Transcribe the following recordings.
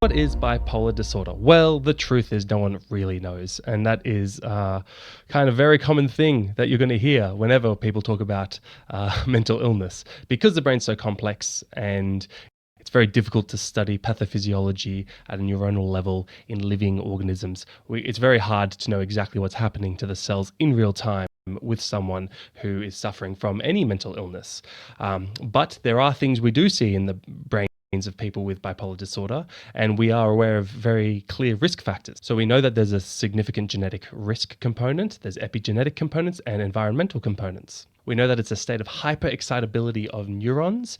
what is bipolar disorder? Well, the truth is no one really knows. And that is kind of very common thing that you're going to hear whenever people talk about mental illness. Because the brain's so complex and it's very difficult to study pathophysiology at a neuronal level in living organisms. It's very hard to know exactly what's happening to the cells in real time with someone who is suffering from any mental illness. But there are things we do see in the brains of people with bipolar disorder, and we are aware of very clear risk factors. So we know that there's a significant genetic risk component, there's epigenetic components and environmental components. We know that it's a state of hyperexcitability of neurons.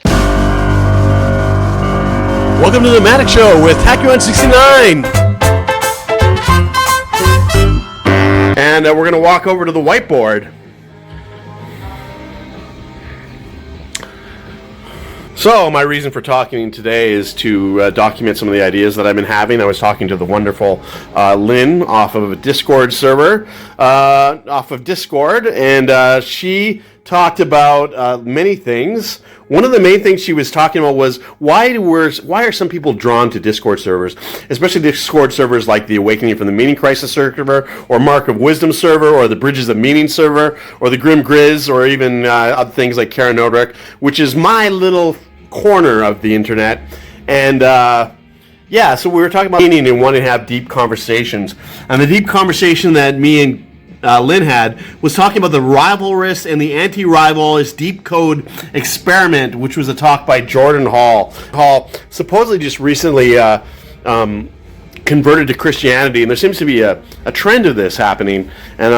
Welcome to the Matic Show with TACU169. And we're going to walk over to the whiteboard. So my reason for talking today is to document some of the ideas that I've been having. I was talking to the wonderful Lynn off of a Discord server, and she talked about many things. One of the main things she was talking about was why are some people drawn to Discord servers, especially Discord servers like the Awakening from the Meaning Crisis server, or Mark of Wisdom server, or the Bridges of Meaning server, or the Grim Grizz, or even other things like Kara Nodrick, which is my little corner of the internet. And so we were talking about meaning and wanting to have deep conversations. And the deep conversation that me and Lynn had was talking about the rivalrous and the anti-rivalrous deep code experiment, which was a talk by Jordan Hall. Hall supposedly just recently converted to Christianity, and there seems to be a trend of this happening. And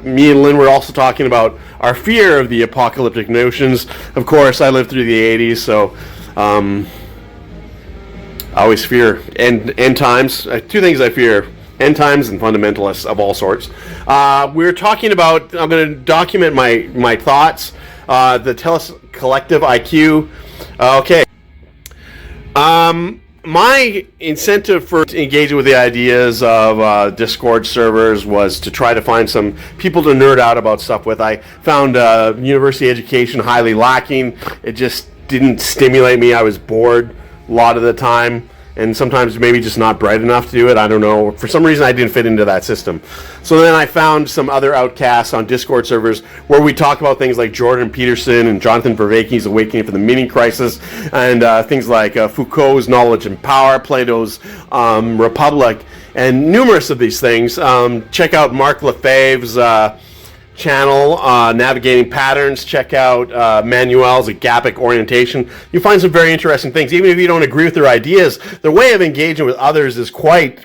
me and Lynn were also talking about our fear of the apocalyptic notions. Of course, I lived through the 80s, so I always fear end times. Two things I fear: end times and fundamentalists of all sorts. We're talking about, I'm going to document my thoughts, the TELUS collective IQ. Okay. My incentive for engaging with the ideas of Discord servers was to try to find some people to nerd out about stuff with. I found university education highly lacking. It just didn't stimulate me. I was bored a lot of the time, and sometimes maybe just not bright enough to do it. I don't know. For some reason, I didn't fit into that system. So then I found some other outcasts on Discord servers where we talk about things like Jordan Peterson and Jonathan Vervaeke's Awakening from the Meaning Crisis, and things like Foucault's Knowledge and Power, Plato's Republic, and numerous of these things. Check out Mark Lefebvre's channel, Navigating Patterns. Check out Manuel's Agapic Orientation. You find some very interesting things. Even if you don't agree with their ideas, their way of engaging with others is quite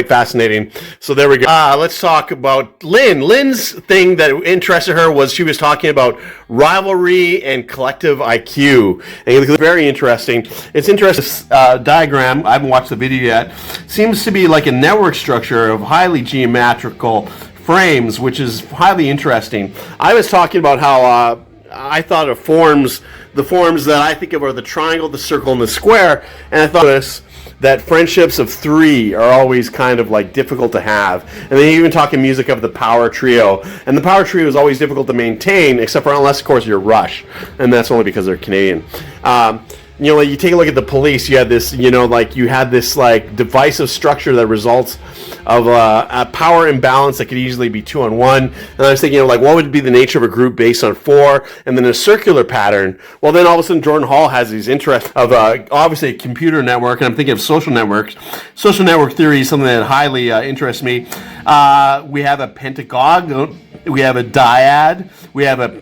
fascinating. So there we go. Let's talk about Lynn. Lynn's thing that interested her was she was talking about rivalry and collective IQ. And it's very interesting. It's interesting. This diagram, I haven't watched the video yet, seems to be like a network structure of highly geometrical frames, which is highly interesting. I was talking about how I thought of the forms that I think of are the triangle, the circle, and the square, and I thought that friendships of three are always kind of like difficult to have. And they even talk in music of the power trio, and the power trio is always difficult to maintain, except for unless, of course, you're Rush, and that's only because they're Canadian. You take a look at the Police. You had this, divisive structure that results of a power imbalance that could easily be 2-on-1. And I was thinking, what would be the nature of a group based on 4, and then a circular pattern? Well, then all of a sudden, Jordan Hall has these interests of obviously a computer network, and I'm thinking of social networks. Social network theory is something that highly interests me. We have a pentagon, we have a dyad, we have a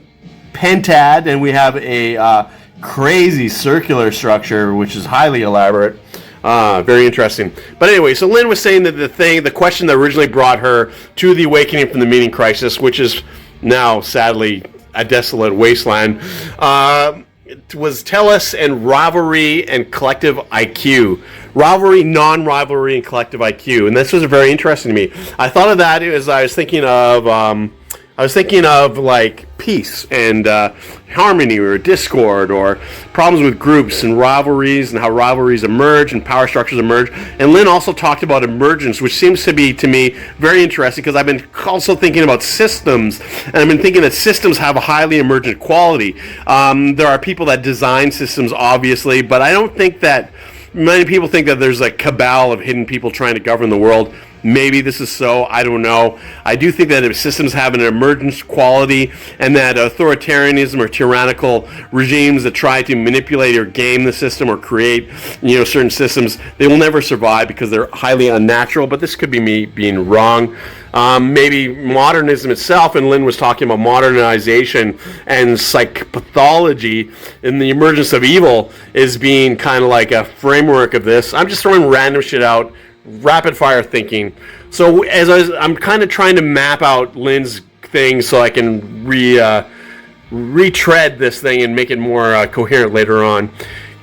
pentad, and we have a crazy circular structure, which is highly elaborate. Very interesting. But anyway, so Lynn was saying that the question that originally brought her to the Awakening from the Meaning Crisis, which is now sadly a desolate wasteland, was TELUS and rivalry and collective IQ. Rivalry, non-rivalry, and collective IQ. And this was very interesting to me. I thought of that as I was thinking of like peace and harmony, or discord, or problems with groups and rivalries, and how rivalries emerge and power structures emerge. And Lynn also talked about emergence, which seems to be, to me, very interesting, because I've been also thinking about systems, and I've been thinking that systems have a highly emergent quality. There are people that design systems, obviously, but I don't think that Many people think that there's a cabal of hidden people trying to govern the world. Maybe this is so. I don't know. I do think that if systems have an emergence quality, and that authoritarianism or tyrannical regimes that try to manipulate or game the system or create, certain systems, they will never survive because they're highly unnatural. But this could be me being wrong. Maybe modernism itself, and Lynn was talking about modernization and psychopathology, and the emergence of evil is being kind of like a framework of this. I'm just throwing random shit out, rapid fire thinking. So I'm kind of trying to map out Lynn's thing so I can retread this thing and make it more coherent later on.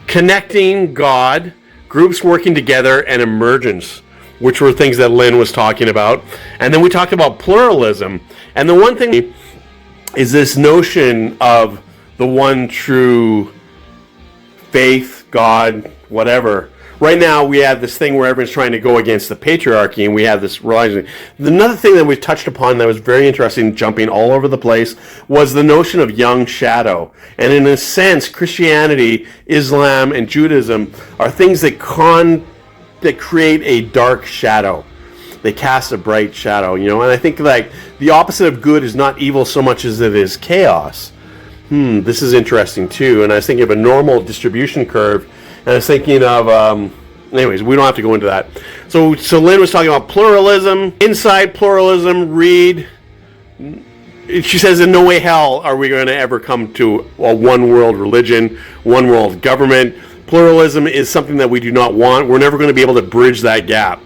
Connecting God, groups working together, and emergence, which were things that Lynn was talking about. And then we talked about pluralism. And the one thing is this notion of the one true faith, God, whatever. Right now we have this thing where everyone's trying to go against the patriarchy, and we have this realizing. Another thing that we touched upon that was very interesting, jumping all over the place, was the notion of young shadow. And in a sense, Christianity, Islam, and Judaism are things that create a dark shadow. They cast a bright shadow, and I think like the opposite of good is not evil so much as it is chaos. This is interesting too. And I was thinking of a normal distribution curve, and I was thinking of anyways, we don't have to go into that. So Lynn was talking about pluralism, inside pluralism, read. She says, in no way hell are we going to ever come to a one world religion, one world government. Pluralism is something that we do not want. We're never going to be able to bridge that gap.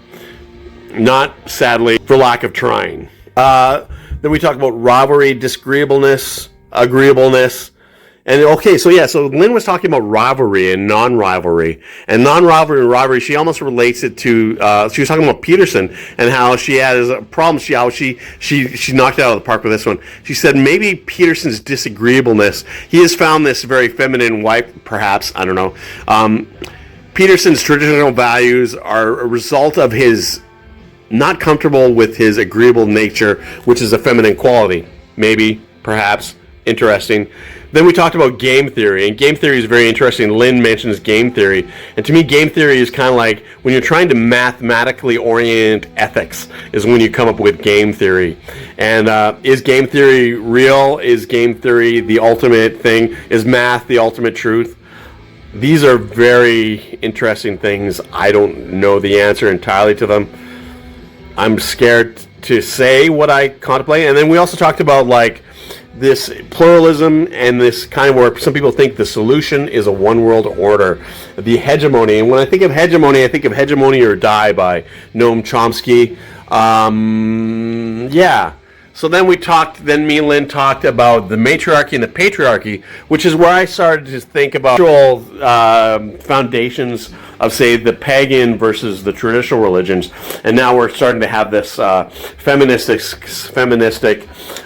Not, sadly, for lack of trying. Then we talk about rivalry, disagreeableness, agreeableness. And so Lynn was talking about rivalry and non-rivalry. And non-rivalry and rivalry, she almost relates it to, she was talking about Peterson and how she has a problem. She knocked it out of the park with this one. She said maybe Peterson's disagreeableness, he has found this very feminine wife, perhaps, I don't know. Peterson's traditional values are a result of his not comfortable with his agreeable nature, which is a feminine quality. Maybe, perhaps, interesting. Then we talked about game theory, and game theory is very interesting. Lynn mentions game theory, and to me game theory is kind of like when you're trying to mathematically orient ethics is when you come up with game theory. And is game theory real? Is game theory the ultimate thing? Is math the ultimate truth? These are very interesting things. I don't know the answer entirely to them. I'm scared to say what I contemplate. And then we also talked about like this pluralism and this kind of where some people think the solution is a one world order, the hegemony. And when I think of hegemony or Die by Noam Chomsky. So then me and Lynn talked about the matriarchy and the patriarchy, which is where I started to think about foundations of, say, the pagan versus the traditional religions. And now we're starting to have this feministic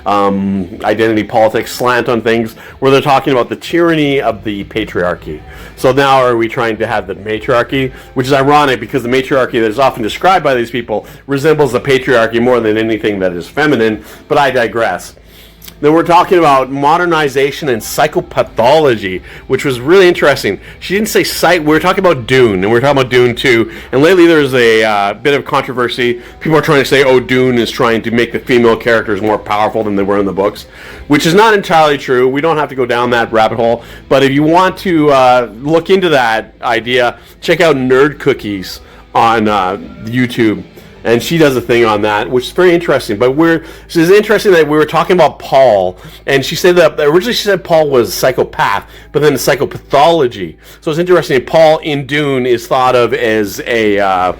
identity politics slant on things where they're talking about the tyranny of the patriarchy. So now are we trying to have the matriarchy, which is ironic because the matriarchy that is often described by these people resembles the patriarchy more than anything that is feminine, but I digress. Then we're talking about modernization and psychopathology, which was really interesting. She didn't say we were talking about Dune, and we were talking about Dune 2. And lately there's a bit of controversy. People are trying to say, Dune is trying to make the female characters more powerful than they were in the books, which is not entirely true. We don't have to go down that rabbit hole. But if you want to look into that idea, check out Nerd Cookies on YouTube. And she does a thing on that, which is very interesting. But it's interesting that we were talking about Paul, and she said that originally she said Paul was psychopath, but then the psychopathology. So it's interesting. Paul in Dune is thought of as a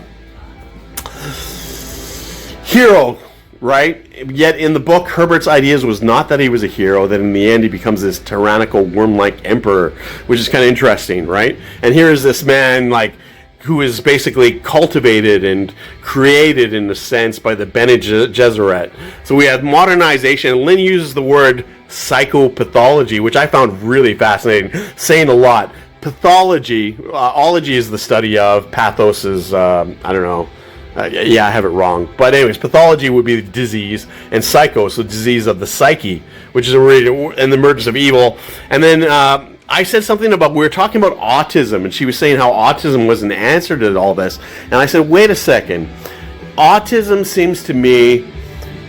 hero, right? Yet in the book, Herbert's ideas was not that he was a hero, that in the end he becomes this tyrannical worm-like emperor, which is kind of interesting, right? And here is this man, like, who is basically cultivated and created in a sense by the Bene Gesserit. So we have modernization. Lynn uses the word psychopathology, which I found really fascinating, saying a lot. Pathology, ology is the study of, pathos is, I don't know, I have it wrong. But anyways, pathology would be disease, and psycho, so disease of the psyche, which is and the emergence of evil. And then I said something about, we were talking about autism, and she was saying how autism was an answer to all this. And I said, wait a second. Autism seems to me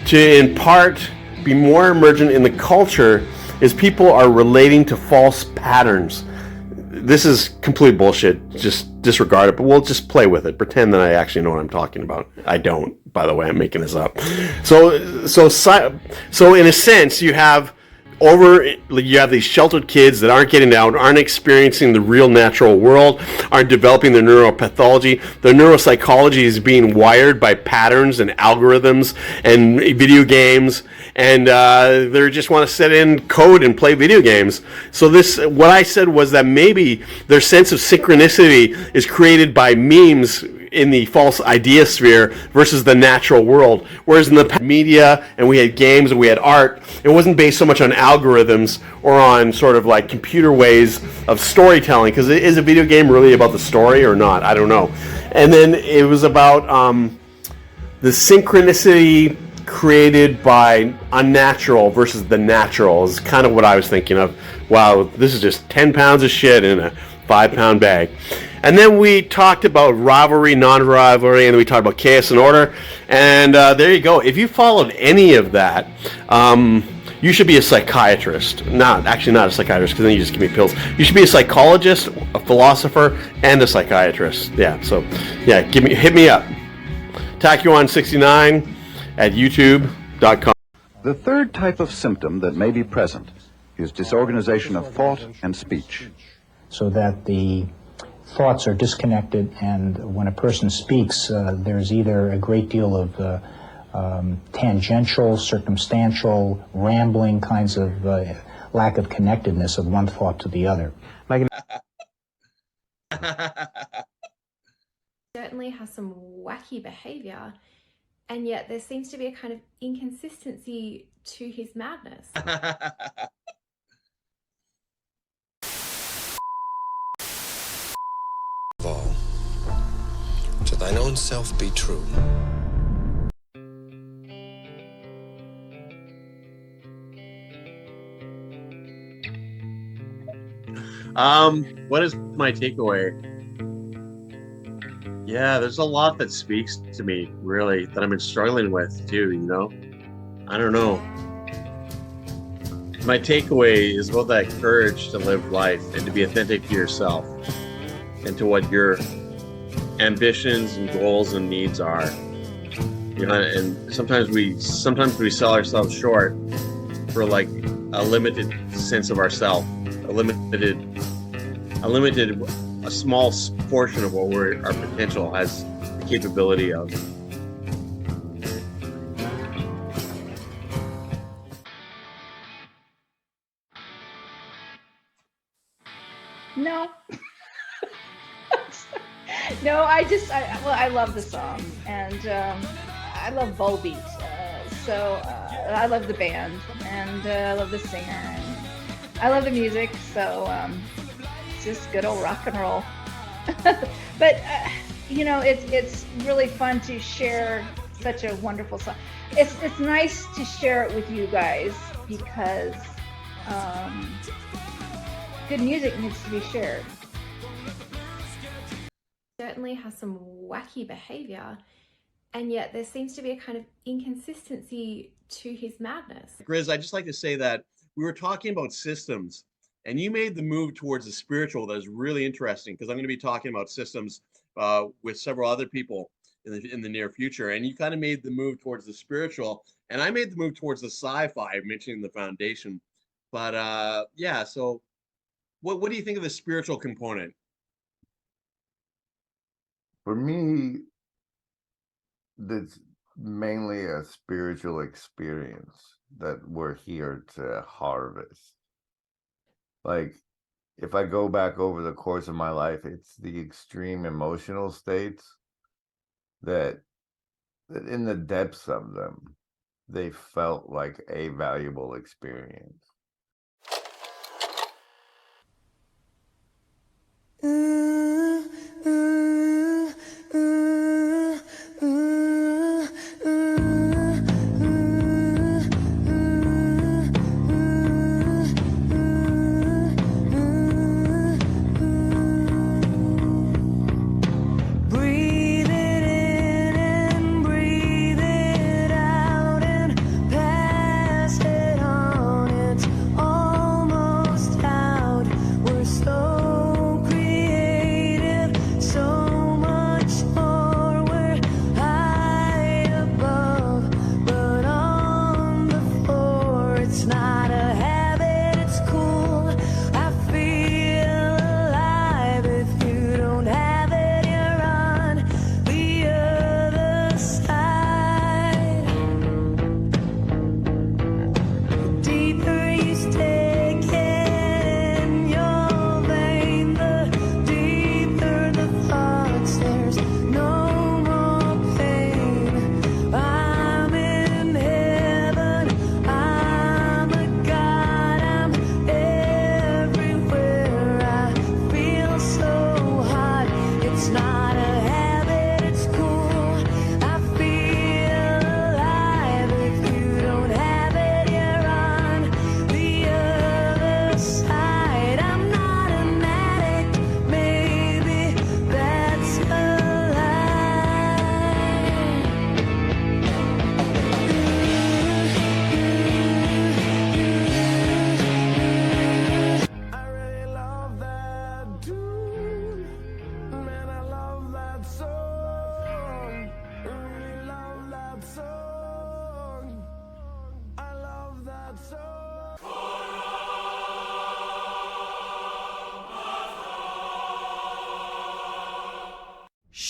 to, in part, be more emergent in the culture as people are relating to false patterns. This is complete bullshit. Just disregard it, but we'll just play with it. Pretend that I actually know what I'm talking about. I don't, by the way. I'm making this up. So in a sense, you have these sheltered kids that aren't getting out, aren't experiencing the real natural world, aren't developing their neuropathology. Their neuropsychology is being wired by patterns and algorithms and video games, and they just want to set in code and play video games. So what I said was that maybe their sense of synchronicity is created by memes in the false idea sphere versus the natural world. Whereas in the media, and we had games and we had art, it wasn't based so much on algorithms or on sort of like computer ways of storytelling, because is a video game really about the story or not? I don't know. And then it was about the synchronicity created by unnatural versus the natural is kind of what I was thinking of. Wow, this is just 10 pounds of shit in a 5-pound bag. And then we talked about rivalry, non-rivalry, and then we talked about chaos and order. And there you go. If you followed any of that, you should be a psychiatrist. Not a psychiatrist, because then you just give me pills. You should be a psychologist, a philosopher, and a psychiatrist. Yeah, so, yeah, hit me up. Tacuan69 at youtube.com. The third type of symptom that may be present is disorganization of thought and speech. So that the thoughts are disconnected, and when a person speaks, there's either a great deal of tangential, circumstantial, rambling kinds of lack of connectedness of one thought to the other. Certainly has some wacky behavior, and yet there seems to be a kind of inconsistency to his madness. All, to thine own self be true. What is my takeaway? Yeah, there's a lot that speaks to me, really, that I've been struggling with too, you know? I don't know. My takeaway is about that courage to live life and to be authentic to yourself and to what your ambitions and goals and needs are. You know, and sometimes we sell ourselves short for like a limited sense of ourself, a small portion of what our potential has the capability of. No. No, I love the song, and I love Volbeat, so I love the band, and I love the singer, and I love the music, so it's just good old rock and roll. But you know, it's really fun to share such a wonderful song. It's nice to share it with you guys, because good music needs to be shared. Certainly has some wacky behavior, and yet there seems to be a kind of inconsistency to his madness. Grizz, I'd just like to say that we were talking about systems, and you made the move towards the spiritual that is really interesting, because I'm going to be talking about systems with several other people in the near future, and you kind of made the move towards the spiritual, and I made the move towards the sci-fi, mentioning the foundation. But yeah, so what do you think of the spiritual component? For me, that's mainly a spiritual experience that we're here to harvest. Like, if I go back over the course of my life, it's the extreme emotional states that in the depths of them, they felt like a valuable experience.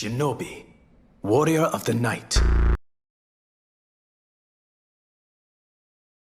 Shinobi, warrior of the night.